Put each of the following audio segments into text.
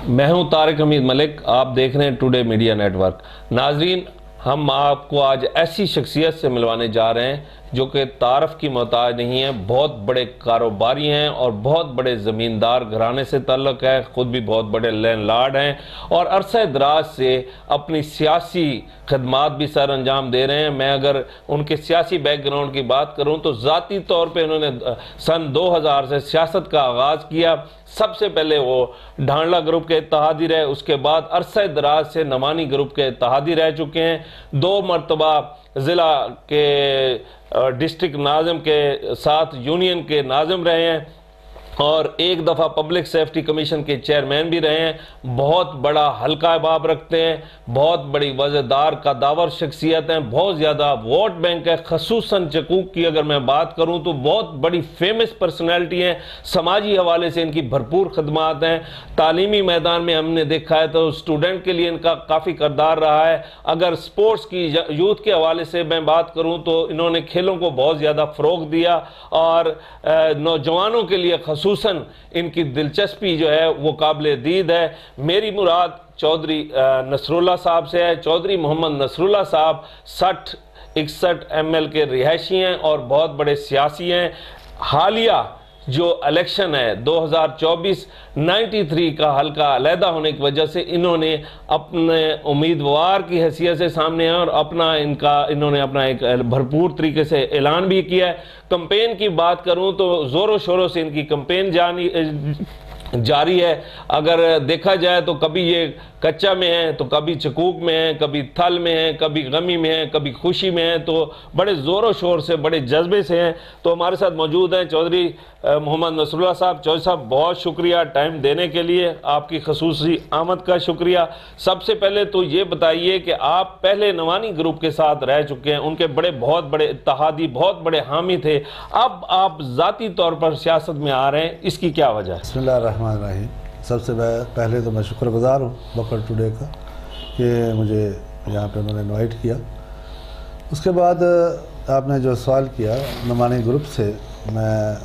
मैं हूं तारिक हमीद मलिक। आप देख रहे हैं टुडे मीडिया नेटवर्क। नाजरीन, हम आपको आज ऐसी शख्सियत से मिलवाने जा रहे हैं जो कि तारफ़ की मोहताज नहीं है, बहुत बड़े कारोबारी हैं और बहुत बड़े ज़मींदार घराने से ताल्लुक़ है, ख़ुद भी बहुत बड़े लैंडलॉर्ड हैं और अरसे दराज से अपनी सियासी खदमात भी सर अंजाम दे रहे हैं। मैं अगर उनके सियासी बैकग्राउंड की बात करूं तो ज़ाती तौर पे उन्होंने सन 2000 से सियासत का आगाज़ किया। सबसे पहले वो ढांडला ग्रुप के इत्तेहादी रहे, उसके बाद अरसे दराज से नवानी ग्रुप के इत्तेहादी रह चुके हैं। 2 मरतबा ज़िला के डिस्ट्रिक्ट नाज़िम के साथ यूनियन के नाज़िम रहे हैं और एक दफ़ा पब्लिक सेफ्टी कमीशन के चेयरमैन भी रहे हैं। बहुत बड़ा हल्का अहबाब रखते हैं, बहुत बड़ी वज़ेदार कदावर शख्सियत हैं, बहुत ज़्यादा वोट बैंक है। खसूसन चकूक की अगर मैं बात करूं तो बहुत बड़ी फेमस पर्सनैलिटी हैं। समाजी हवाले से इनकी भरपूर खदमात हैं। तालीमी मैदान में हमने देखा है तो स्टूडेंट के लिए इनका काफ़ी किरदार रहा है। अगर स्पोर्ट्स की यूथ के हवाले से मैं बात करूँ तो इन्होंने खेलों को बहुत ज़्यादा फ़रोग़ दिया और नौजवानों के लिए खसूसन इनकी दिलचस्पी जो है वो काबिल दीद है। मेरी मुराद चौधरी नसरुल्लाह साहब से है। चौधरी मोहम्मद नसरुल्लाह साहब 60-61 ML के रिहायशी हैं और बहुत बड़े सियासी हैं। हालिया जो इलेक्शन है 2024 93 का हल्का अलहदा होने की वजह से इन्होंने अपने उम्मीदवार की हैसियत से सामने है और इन्होंने अपना एक भरपूर तरीके से ऐलान भी किया है। कंपेन की बात करूं तो ज़ोरों शोरों से इनकी कंपेन जारी है। अगर देखा जाए तो कभी ये कच्चा में है तो कभी चकूक में है, कभी थल में है, कभी गमी में है, कभी खुशी में है, तो बड़े ज़ोरों शोर से बड़े जज्बे से हैं। तो हमारे साथ मौजूद हैं चौधरी मोहम्मद नसरुल्लाह साहब। चौधरी साहब बहुत शुक्रिया टाइम देने के लिए, आपकी खसूसी आमद का शुक्रिया। सबसे पहले तो ये बताइए कि आप पहले नवानी ग्रुप के साथ रह चुके हैं, उनके बहुत बड़े इत्तेहादी, बहुत बड़े हामी थे, अब आप ज़ाती तौर पर सियासत में आ रहे हैं, इसकी क्या वजह है? बिस्मिल्लाहिर्रहमानिर्रहीम। सबसे पहले तो मैं शुक्रगुजार हूँ बकर टुडे का कि मुझे यहाँ पे उन्होंने इनवाइट किया। उसके बाद आपने जो सवाल किया, नवानी ग्रुप से मैं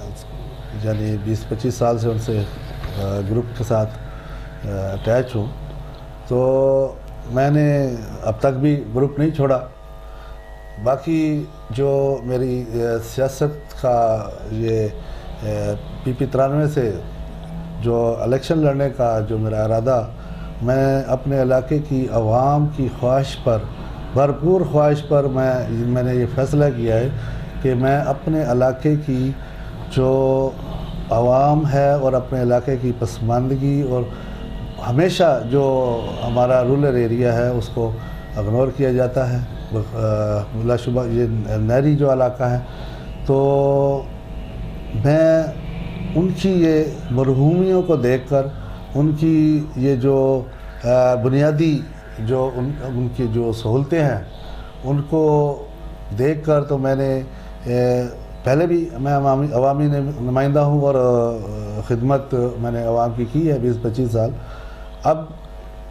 यानी 20-25 साल से उनसे ग्रुप के साथ अटैच हूँ, तो मैंने अब तक भी ग्रुप नहीं छोड़ा। बाकी जो मेरी सियासत का ये PP 93 से जो इलेक्शन लड़ने का जो मेरा इरादा, मैं अपने इलाके की आवाम की ख्वाहिश पर, भरपूर ख्वाहिश पर मैंने ये फ़ैसला किया है कि मैं अपने इलाके की जो आवाम है और अपने इलाके की पसमानदगी और हमेशा जो हमारा रूरल एरिया है उसको इग्नोर किया जाता है, बिलाशुबा ये नहरी जो इलाका है, तो मैं उनकी ये मरहूमियों को देखकर, उनकी ये जो बुनियादी जो उनकी जो सहूलतें हैं उनको देखकर, तो मैंने पहले भी मैं अवामी नुमाइंदा हूँ और ख़िदमत मैंने अवाम की है 20-25 साल। अब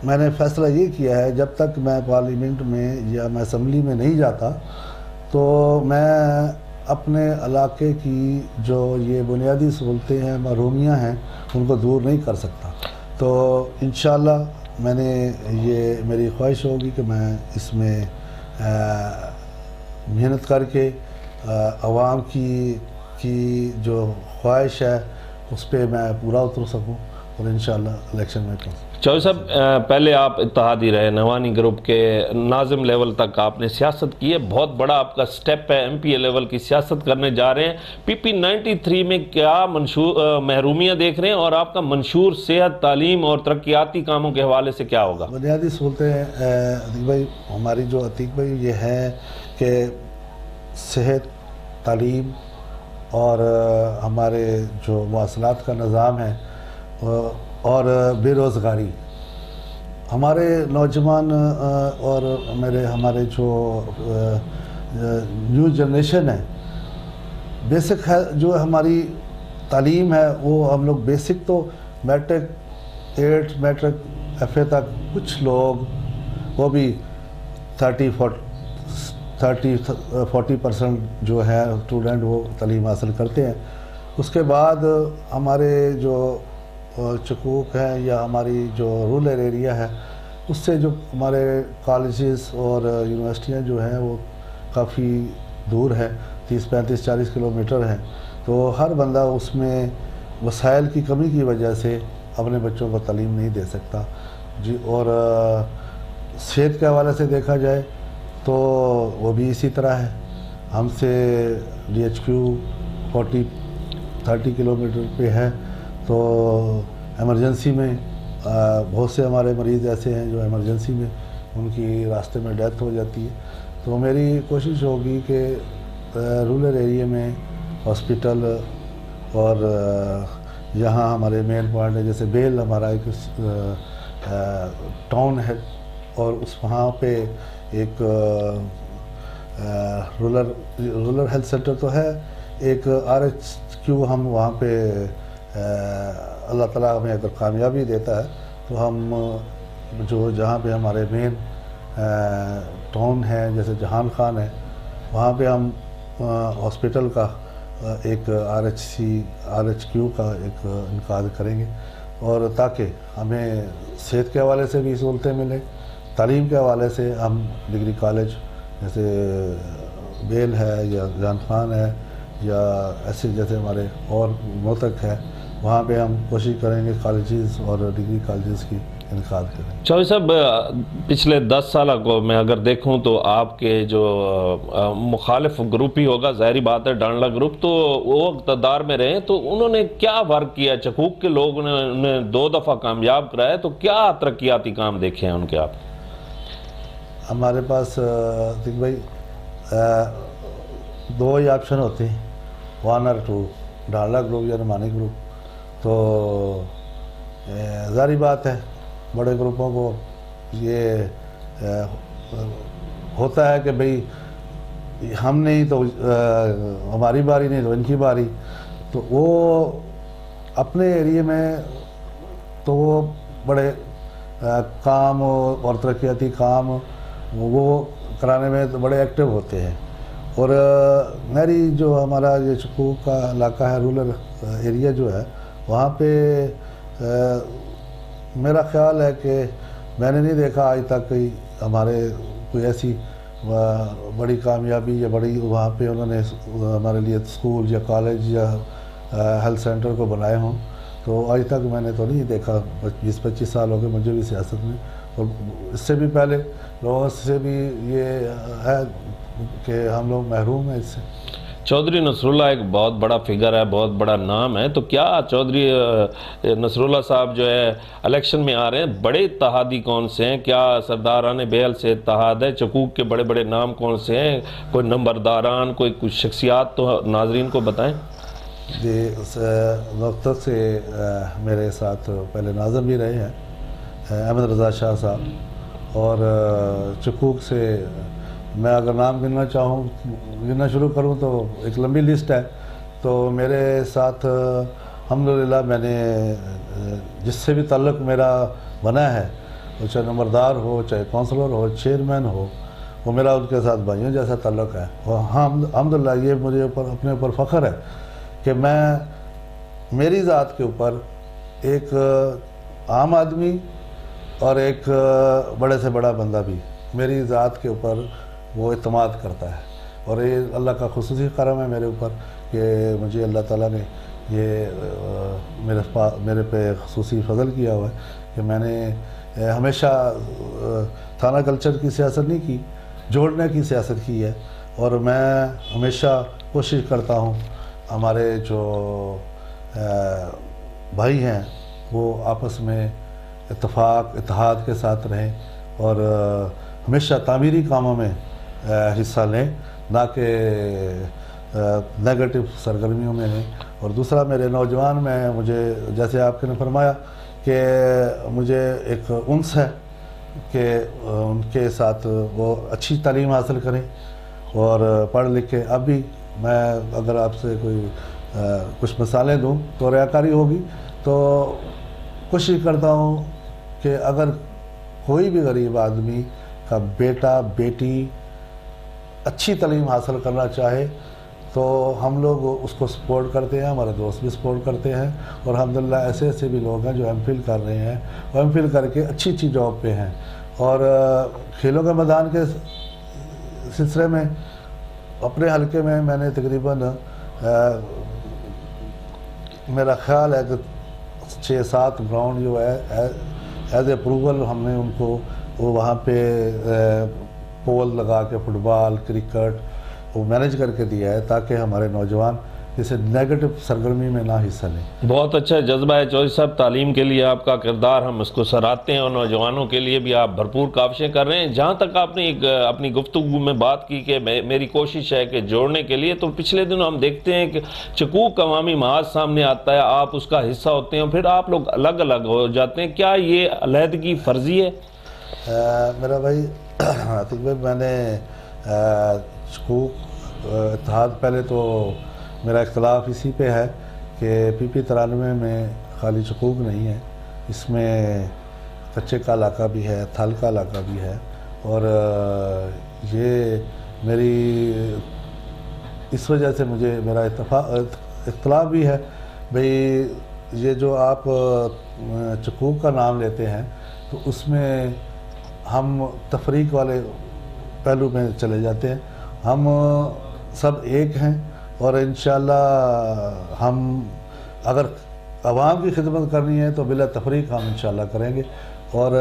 मैंने फ़ैसला ये किया है जब तक मैं पार्लियामेंट में या मैं असम्बली में नहीं जाता तो मैं अपने इलाके की जो ये बुनियादी सहूलतें हैं, महरूमियाँ हैं, उनको दूर नहीं कर सकता। तो इंशाअल्लाह मैंने ये मेरी ख्वाहिश होगी कि मैं इसमें मेहनत करके आवाम की जो ख्वाहिश है उस पर मैं पूरा उतर सकूं और इंशाअल्लाह इलेक्शन में करूँ। चौधरी साहब, पहले आप इत्तेहादी रहे, नवानी ग्रुप के नाज़िम लेवल तक आपने सियासत की है, बहुत बड़ा आपका स्टेप है, MPA लेवल की सियासत करने जा रहे हैं। PP 93 में क्या महरूमियाँ देख रहे हैं और आपका मंशूर सेहत, तालीम और तरक्याती कामों के हवाले से क्या होगा? बुनियादी सहूलतें अतीक भाई, हमारी जो अतीक भाई ये है कि सेहत, तालीम और हमारे जो मवासलात का निज़ाम है और बेरोज़गारी, हमारे नौजवान और हमारे जो न्यू जनरेशन है, बेसिक है जो हमारी तालीम है वो हम लोग बेसिक तो मैट्रिक 8 मैट्रिक FA तक, कुछ लोग वो भी 30-40% जो है स्टूडेंट वो तालीम हासिल करते हैं। उसके बाद हमारे जो चकूक है या हमारी जो रूरल एरिया है, उससे जो हमारे कॉलेजेस और यूनिवर्सिटियाँ जो हैं वो काफ़ी दूर है, 30-35-40 किलोमीटर हैं। तो हर बंदा उसमें वसाइल की कमी की वजह से अपने बच्चों को तालीम नहीं दे सकता जी। और सेहत के हवाले से देखा जाए तो वो भी इसी तरह है। हमसे DHQ 40-30 किलोमीटर पे है। तो इमरजेंसी में बहुत से हमारे मरीज़ ऐसे हैं जो इमरजेंसी में उनकी रास्ते में डेथ हो जाती है। तो मेरी कोशिश होगी कि रूरल एरिया में हॉस्पिटल और यहाँ हमारे मेन पॉइंट है, जैसे बेल हमारा एक टाउन है और उस वहाँ पे एक रूरल हेल्थ सेंटर तो है, एक RHQ हम वहाँ पे अल्लाह ताला हमें अगर कामयाबी देता है तो हम जो जहाँ पे हमारे मेन टाउन है जैसे जहान खान है, वहाँ पे हम हॉस्पिटल का एक RHQ का एक इनकाद करेंगे, और ताकि हमें सेहत के हवाले से भी सहूलतें मिलें, तालीम के हवाले से हम डिग्री कॉलेज जैसे बेल है या जान खान है या ऐसे जैसे हमारे और मोतक है, वहाँ पे हम कोशिश करेंगे कॉलेजेस और डिग्री कॉलेजेस की इनकाद करें। चौधरी साहब, पिछले 10 साल को मैं अगर देखूं तो आपके जो मुखालिफ ग्रुप ही होगा, ज़ाहिरी बात है, डांडला ग्रुप, तो वो इक़्तिदार में रहे, तो उन्होंने क्या वर्क किया? चकूक के लोगों ने उन्हें 2 दफ़ा कामयाब कराया, तो क्या तरक्याती काम देखे हैं उनके आप? हमारे पास देख भाई 2 ही ऑप्शन होते हैं, 1 और 2, डांडला ग्रुप या नुमानी ग्रुप। तो ज़ाहिर बात है बड़े ग्रुपों को ये होता है कि भाई हम नहीं तो हमारी बारी नहीं तो इनकी बारी। तो वो अपने एरिया में तो वो बड़े काम और तरक्याती काम वो कराने में तो बड़े एक्टिव होते हैं। और मेरी जो हमारा ये चकूक का इलाका है, रूरल एरिया जो है, वहाँ पे मेरा ख़्याल है कि मैंने नहीं देखा आज तक कोई हमारे कोई ऐसी बड़ी कामयाबी या बड़ी वहाँ पे उन्होंने हमारे लिए स्कूल या कॉलेज या हेल्थ सेंटर को बनाए हों। तो आज तक मैंने तो नहीं देखा, 20-25 साल हो गए मुझे भी सियासत में, और इससे भी पहले लोगों से भी ये है कि हम लोग महरूम हैं इससे। चौधरी नसरुल्लाह एक बहुत बड़ा फिगर है, बहुत बड़ा नाम है, तो क्या चौधरी नसरुल्लाह साहब जो है इलेक्शन में आ रहे हैं, बड़े इत्तेहादी कौन से हैं? क्या सरदारान बेल से इत्तेहाद है? चकूक के बड़े बड़े नाम कौन से हैं? कोई नंबरदारान, कोई कुछ शख्सियात तो नाजरीन को बताएं। जी, वक्त से मेरे साथ पहले नाज़िम भी रहे हैं अहमद रज़ा शाह साहब, और चकूक से मैं अगर नाम गिनना शुरू करूं तो एक लंबी लिस्ट है। तो मेरे साथ अल्हम्दुलिल्लाह मैंने जिससे भी ताल्लुक़ मेरा बना है, वो चाहे नंबरदार हो, चाहे काउंसलर हो, चेयरमैन हो, वो मेरा उनके साथ भाइयों जैसा ताल्लुक़ है। और हाँ, अल्हम्दुलिल्लाह ये मुझे अपने ऊपर फ़ख्र है कि मैं मेरी ज़ात के ऊपर एक आम आदमी और एक बड़े से बड़ा बंदा भी मेरी ज़ात के ऊपर वो इत्मीनान करता है। और ये अल्लाह का खुसूसी करम है मेरे ऊपर कि मुझे अल्लाह ताला ने ये मेरे पे खुसूसी फजल किया हुआ है कि मैंने हमेशा थाना कल्चर की सियासत नहीं की, जोड़ने की सियासत की है। और मैं हमेशा कोशिश करता हूँ हमारे जो भाई हैं वो आपस में इत्तेफाक इत्तेहाद के साथ रहें और हमेशा तामीरी कामों में हिस्सा लें, ना कि नेगेटिव सरगर्मियों में नहीं। और दूसरा, मेरे नौजवान में मुझे जैसे आपने फरमाया कि मुझे एक उन्स है कि उनके साथ वो अच्छी तालीम हासिल करें और पढ़ लिख के। अब भी मैं अगर आपसे कोई कुछ मिसालें दूँ तो रियाकारी होगी, तो कोशिश करता हूँ कि अगर कोई भी गरीब आदमी का बेटा बेटी अच्छी तालीम हासिल करना चाहे तो हम लोग उसको सपोर्ट करते हैं, हमारे दोस्त भी सपोर्ट करते हैं। और अल्हम्दुलिल्लाह ऐसे ऐसे भी लोग हैं जो एमफिल कर रहे हैं और एमफिल करके अच्छी अच्छी जॉब पे हैं। और खेलों के मैदान के सिलसिले में अपने हलके में मैंने तकरीबन मेरा ख्याल है कि 6-7 ग्राउंड जो है एज अप्रूवल हमने उनको वो वहाँ पे पोल लगा के फुटबॉल क्रिकेट वो मैनेज करके दिया है, ताकि हमारे नौजवान जैसे नेगेटिव सरगर्मी में ना हिस्सा लें। बहुत अच्छा जज्बा है चौधरी साहब, तालीम के लिए आपका किरदार हम इसको सराहते हैं और नौजवानों के लिए भी आप भरपूर काविशें कर रहे हैं। जहाँ तक आपने अपनी गुफ्तगू में बात की कि मेरी कोशिश है कि जोड़ने के लिए, तो पिछले दिनों हम देखते हैं कि चकूक अवामी महाज सामने आता है, आप उसका हिस्सा होते हैं, फिर आप लोग अलग अलग हो जाते हैं, क्या ये अलहदगी फर्जी है? मेरा भाई आतिक भाई, मैंने चकूक इत्तेहाद पहले तो मेरा इख्तलाफ इसी पे है कि PP 93 में खाली चकूक नहीं है, इसमें कच्चे का इलाका भी है, थल का इलाका भी है। और ये मेरी इस वजह से मुझे मेरा इख्तलाफ भी है भाई, ये जो आप चकूक का नाम लेते हैं तो उसमें हम तफरीक वाले पहलू में चले जाते हैं। हम सब एक हैं और इंशाल्लाह हम अगर आवाम की खिदमत करनी है तो बिला तफरीक हम इंशाल्लाह करेंगे। और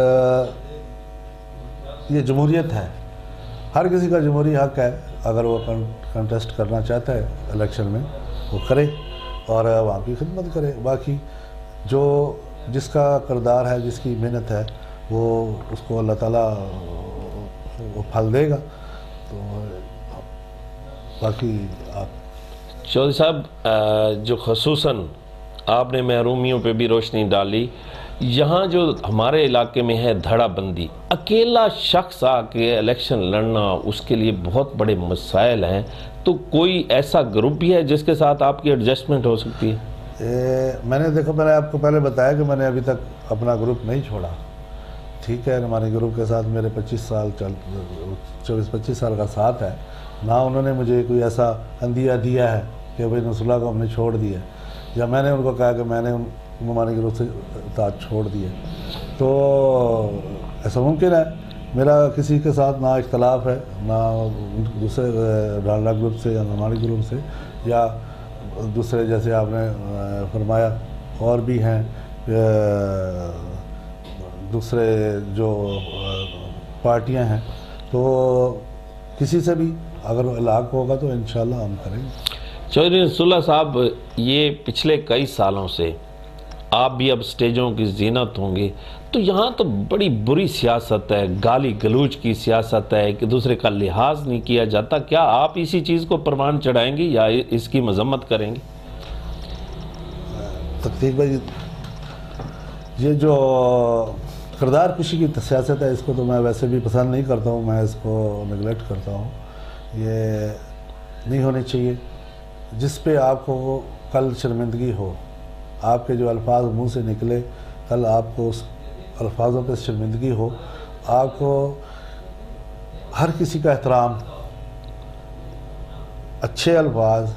ये जमहूरियत है, हर किसी का जमहूरी हक है, अगर वो कंटेस्ट करना चाहता है इलेक्शन में वो करे और आवाम की खिदमत करे। बाकी जो जिसका किरदार है, जिसकी मेहनत है, वो उसको अल्लाह ताला वो फल देगा। तो बाकी आप चौधरी साहब, जो खसूसन आपने महरूमियों पे भी रोशनी डाली, यहाँ जो हमारे इलाके में है धड़ाबंदी, अकेला शख्स आके इलेक्शन लड़ना, उसके लिए बहुत बड़े मसाइल हैं, तो कोई ऐसा ग्रुप भी है जिसके साथ आपकी एडजस्टमेंट हो सकती है? मैंने आपको पहले बताया कि मैंने अभी तक अपना ग्रुप नहीं छोड़ा। ठीक है, हमारे ग्रुप के साथ मेरे 24-25 साल का साथ है ना। उन्होंने मुझे कोई ऐसा अंदिया दिया है कि भाई नसरुल्लाह को हमने छोड़ दिया, या मैंने उनको कहा कि मैंने नुमानी ग्रुप से ताज छोड़ दिया। तो ऐसा मुमकिन है, मेरा किसी के साथ ना इख्तलाफ है, ना दूसरे डालडा ग्रुप से या नुमानी ग्रुप से, या दूसरे जैसे आपने फरमाया और भी हैं दूसरे जो पार्टियां हैं। तो किसी से भी अगर इलाक होगा तो इंशाल्लाह हम करेंगे। चौधरी नसरुल्लाह साहब, ये पिछले कई सालों से आप भी अब स्टेजों की जीनत होंगे, तो यहाँ तो बड़ी बुरी सियासत है, गाली गलूच की सियासत है, कि दूसरे का लिहाज नहीं किया जाता। क्या आप इसी चीज़ को प्रमाण चढ़ाएंगे या इसकी मजम्मत करेंगे? तकदीर भाई, ये जो किरदार कुशी की सियासत है, इसको तो मैं वैसे भी पसंद नहीं करता हूँ, मैं इसको नेगलेक्ट करता हूँ। ये नहीं होनी चाहिए। जिस पे आपको कल शर्मिंदगी हो, आपके जो अल्फाज मुंह से निकले, कल आपको उस अल्फाजों पे शर्मिंदगी हो, आपको हर किसी का एहतराम, अच्छे अल्फाज,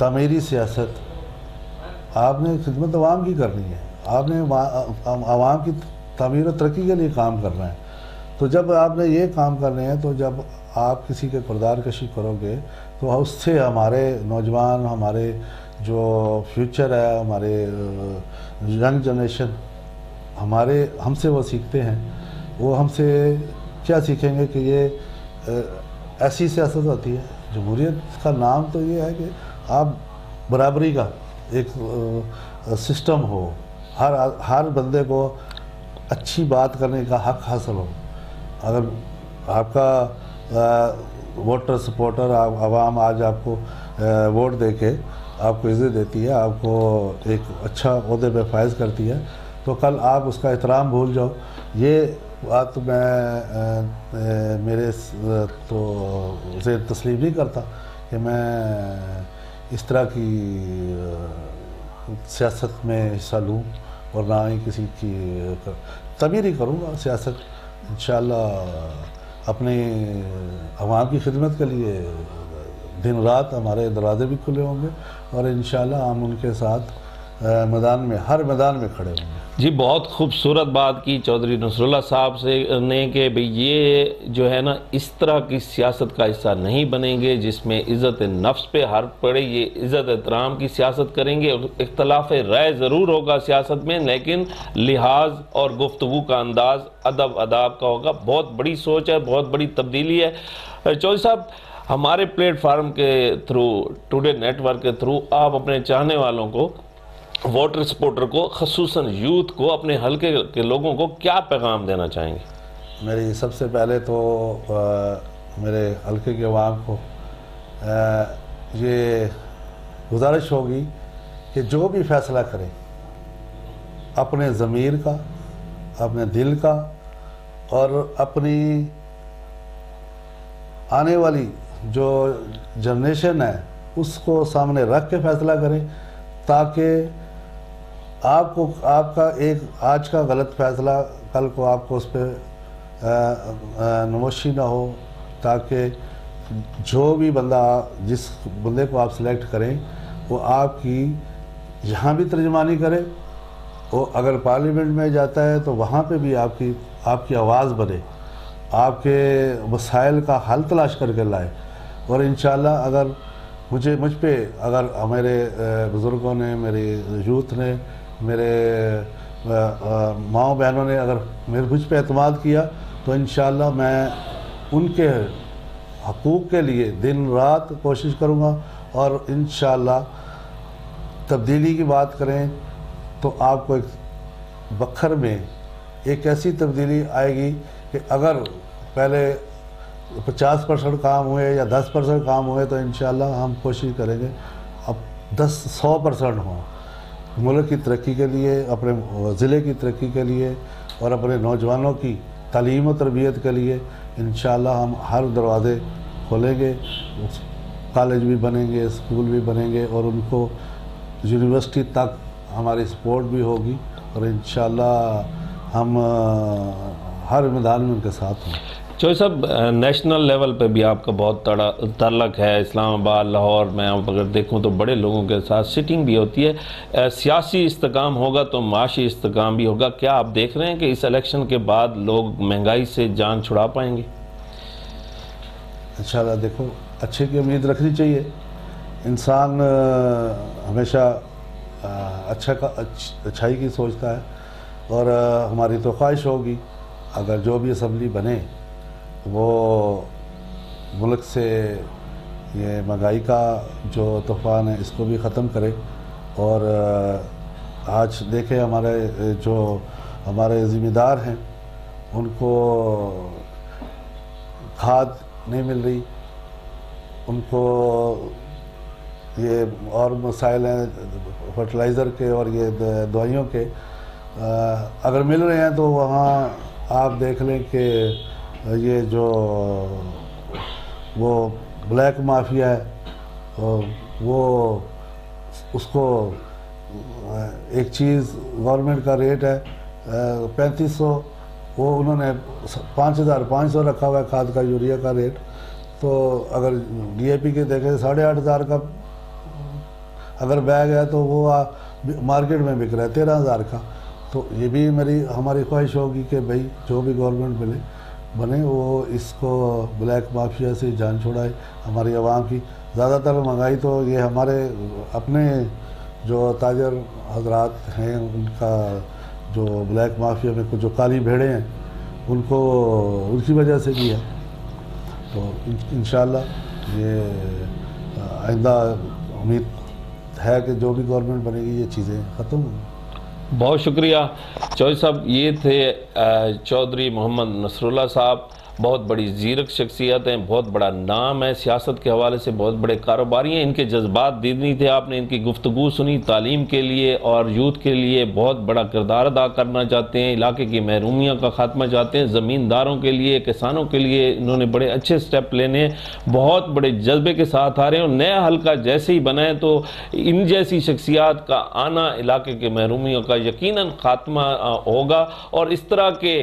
तामीरी सियासत, आपने खिदमत अवाम की करनी है, आपने अवाम की तामीर और तरक्की के लिए काम करना है। तो जब आपने ये काम करने हैं, तो जब आप किसी के किरदार कशी करोगे तो उससे हमारे नौजवान, हमारे जो फ्यूचर है, हमारे यंग जनरेशन हमसे वो सीखते हैं। वो हमसे क्या सीखेंगे कि ये ऐसी सियासत होती है। जमहूरियत का नाम तो ये है कि आप बराबरी का एक सिस्टम हो, हर बंदे को अच्छी बात करने का हक हासिल हो। अगर आपका वोटर सपोर्टर आवाम आज आपको वोट देके आपको इज़्ज़त देती है, आपको एक अच्छा ओहदे पे फायज करती है, तो कल आप उसका एहतराम भूल जाओ। ये बात मैं मेरे तो उसे तस्लीम नहीं करता कि मैं इस तरह की सियासत में हिस्सा लूँ, और ना ही किसी की तमीरी करूँगा सियासत। इंशाअल्लाह अपने अवाम की खिदमत के लिए दिन रात हमारे दरवाजे भी खुले होंगे और इंशाल्लाह हम उनके साथ मैदान में, हर मैदान में खड़े होंगे। जी, बहुत खूबसूरत बात की चौधरी नसरुल्लाह साहब से ने कि भाई ये जो है ना, इस तरह की सियासत का हिस्सा नहीं बनेंगे जिसमें इज़्ज़त नफ्स पे हर्फ पड़े। ये इज़्ज़त एहतराम की सियासत करेंगे। इख्तलाफ राय ज़रूर होगा सियासत में, लेकिन लिहाज और गुफ्तगू का अंदाज़ अदब अदाब का होगा। बहुत बड़ी सोच है, बहुत बड़ी तब्दीली है। चौधरी साहब, हमारे प्लेटफार्म के थ्रू, टुडे नेटवर्क के थ्रू आप अपने चाहने वालों को, वोटर सपोर्टर को, खसूसन यूथ को, अपने हल्के के लोगों को क्या पैगाम देना चाहेंगे? मेरी सबसे पहले तो मेरे हल्के के अवाम को ये गुजारिश होगी कि जो भी फैसला करें अपने ज़मीर का, अपने दिल का और अपनी आने वाली जो जनरेशन है उसको सामने रख के फैसला करें, ताकि आपको आपका एक आज का गलत फैसला कल को आपको उस पर नमोशी ना हो, ताकि जो भी बंदा, जिस बंदे को आप सिलेक्ट करें वो आपकी यहाँ भी तर्जमानी करे, और अगर पार्लियामेंट में जाता है तो वहाँ पे भी आपकी आवाज़ बने, आपके मसाइल का हल तलाश करके लाए। और इंशाल्लाह अगर मुझ पे अगर मेरे बुज़ुर्गों ने, मेरे यूथ ने, मेरे माओ बहनों ने अगर मुझ पे एतमाद किया तो इंशाल्लाह मैं उनके हकूक़ के लिए दिन रात कोशिश करूँगा। और इंशाल्लाह तब्दीली की बात करें तो आपको एक बखर में एक ऐसी तब्दीली आएगी कि अगर पहले 50% काम हुए या 10% काम हुए तो इंशाल्लाह हम कोशिश करेंगे अब 100% हों, मुल्क की तरक्की के लिए, अपने ज़िले की तरक्की के लिए और अपने नौजवानों की तालीम और तरबियत के लिए इंशाल्लाह हम हर दरवाज़े खोलेंगे। कॉलेज भी बनेंगे, स्कूल भी बनेंगे और उनको यूनिवर्सिटी तक हमारी सपोर्ट भी होगी और इंशाल्लाह हम हर मैदान में उनके साथ हैं। चौधरी साहब, नेशनल लेवल पे भी आपका बहुत तल्लक है। इस्लामाबाद, लाहौर में आप अगर देखूं तो बड़े लोगों के साथ सिटिंग भी होती है। सियासी इस्तेकाम होगा तो माशी इस्तेकाम भी होगा। क्या आप देख रहे हैं कि इस इलेक्शन के बाद लोग महंगाई से जान छुड़ा पाएंगे? इंशाल्लाह देखो, अच्छे की उम्मीद रखनी चाहिए। इंसान हमेशा अच्छाई की सोचता है और हमारी तो ख्वाहिश होगी अगर जो भी असम्बली बने वो मुल्क से ये महंगाई का जो तूफ़ान है इसको भी ख़त्म करे। और आज देखें हमारे ज़िम्मेदार हैं उनको खाद नहीं मिल रही, उनको ये और मसाइल हैं फर्टिलाइज़र के और ये दवाइयों के। अगर मिल रहे हैं तो वहाँ आप देख लें कि ये जो वो ब्लैक माफिया है वो उसको एक चीज़ गवर्नमेंट का रेट है 3500, वो उन्होंने 5500 रखा हुआ है खाद का, यूरिया का रेट। तो अगर DAP के देखें 8500 का अगर बैग है तो वो मार्केट में बिक रहा है 13000 का। तो ये भी हमारी ख्वाहिश होगी कि भाई जो भी गवर्नमेंट बने वो इसको ब्लैक माफिया से जान छुड़ाए हमारी आवाम की। ज़्यादातर महंगाई तो ये हमारे अपने जो ताजर हजरात हैं उनका जो ब्लैक माफिया में कुछ जो काली भेड़ें हैं उनकी वजह से भी है। तो इंशाल्लाह ये आइंदा उम्मीद है कि जो भी गवर्नमेंट बनेगी ये चीज़ें ख़त्म होंगी। बहुत शुक्रिया चौधरी साहब। ये थे चौधरी मोहम्मद नसरुल्लाह साहब। बहुत बड़ी ज़ीरक शख्सियत हैं, बहुत बड़ा नाम है सियासत के हवाले से, बहुत बड़े कारोबारी हैं। इनके जज्बात दीदनी थे आपने, इनकी गुफ्तगू सुनी। तालीम के लिए और यूथ के लिए बहुत बड़ा किरदार अदा करना चाहते हैं, इलाके की महरूमियों का खात्मा चाहते हैं, ज़मींदारों के लिए, किसानों के लिए इन्होंने बड़े अच्छे स्टेप लेने हैं, बहुत बड़े जज्बे के साथ आ रहे हैं। और नया हल्का जैसे ही बनाए तो इन जैसी शख्सियात का आना इलाके के महरूमियों का यकीनन खात्मा होगा। और इस तरह के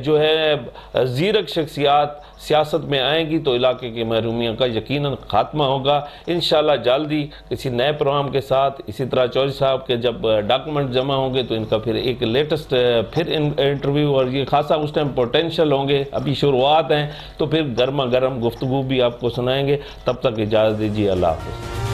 जो है ज़ीरक शख्सियात सियासत में आएंगी तो इलाके की महरूमियों का यकीनन खात्मा होगा। इंशाल्लाह जल्दी किसी नए प्रोग्राम के साथ, इसी तरह चौधरी साहब के जब डॉक्यूमेंट जमा होंगे तो इनका फिर एक लेटेस्ट फिर इंटरव्यू, और ये खासा उस टाइम पोटेंशियल होंगे, अभी शुरुआत हैं, तो फिर गर्मा गर्म गुफ्तगू भी आपको सुनाएंगे। तब तक इजाज़त दीजिए, अल्लाह हाफ़िज़।